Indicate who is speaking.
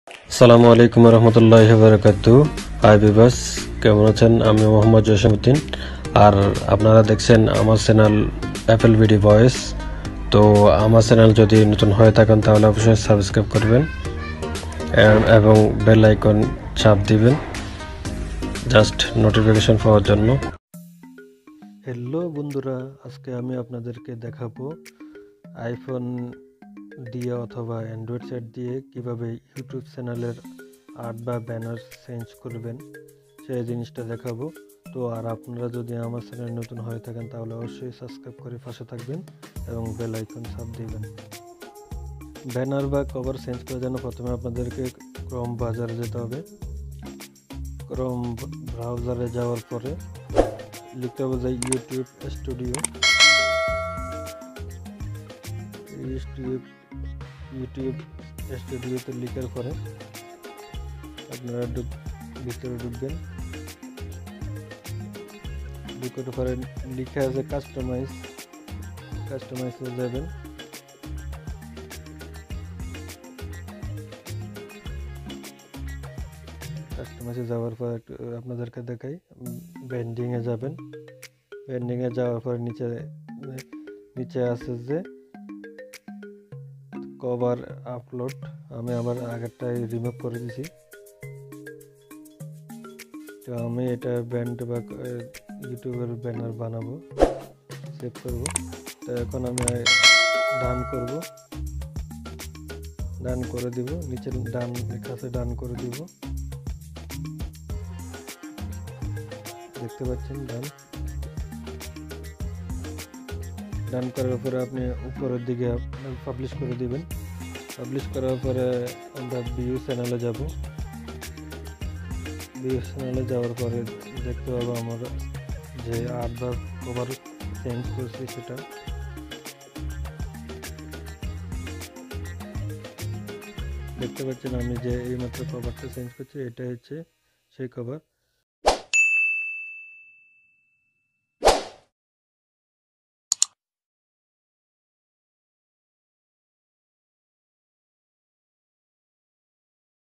Speaker 1: আসসালামু আলাইকুম রহমতুল্লাহি বারাকাতুহু। হাই ভিউয়ার্স, কেমন আছেন? আমি মোহাম্মদ জসিমউদ্দিন, আর আপনারা দেখছেন আমার চ্যানেল অ্যাপল ভিডিও ভয়েস। তো আমার চ্যানেল যদি নতুন হয়ে থাকেন তাহলে অবশ্যই সাবস্ক্রাইব করবেন এবং বেল আইকন চাপ দিবেন জাস্ট নোটিফিকেশন পাওয়ার জন্য। হ্যালো বন্ধুরা, আজকে আমি আপনাদেরকে দেখাবো আইফোন দিয়ে অথবা অ্যান্ড্রয়েড সেট দিয়ে কিভাবে ইউটিউব চ্যানেলের আর্ট বা ব্যানার চেঞ্জ করবেন, সেই জিনিসটা দেখাবো। তো আর আপনারা যদি আমার চ্যানেল নতুন হয়ে থাকেন তাহলে অবশ্যই সাবস্ক্রাইব করে পাশে থাকবেন এবং বেল আইকন চাপ দিবেন। ব্যানার বা কভার চেঞ্জ করার জন্য প্রথমে আপনাদেরকে ক্রোম ব্রাউজারে যেতে হবে। ক্রোম ব্রাউজারে যাওয়ার পরে লিখতে হবে যে ইউটিউব স্টুডিওতে লিখার পরে আপনারা ভিতরে ঢুকবেন। ঢুকার পরে লিখা আছে কাস্টমাইজে যাবেন। কাস্টমাইজে যাওয়ার পর আপনাদেরকে দেখাই, ব্র্যান্ডিংয়ে যাবেন। ব্র্যান্ডিংয়ে যাওয়ার পর নিচে আছে যে কভার আপলোড। আমি আমার আগেরটাই রিমুভ করে দিয়েছি। তো আমি এটা ব্র্যান্ড বা ইউটিউবের ব্যানার বানাবো, সেভ করব। তো এখন আমি ডান করে দিব। নিচে ডান লেখা আছে, ডান করে দিব। দেখতে পাচ্ছেন ডান করার পরে আপনি উপরের দিকে পাবলিশ করে দিবেন। পাবলিশ করার পরে আমরা ভিউ চ্যানেলে যাব। ভিউ চ্যানেলে যাওয়ার পরে দেখতে পাবো আমার যে আর্ট বা কভার চেঞ্জ করছি সেটা। দেখতে পাচ্ছেন আমি যে এইমাত্র কভারটা চেঞ্জ করছি, এটা হচ্ছে সেই কভার।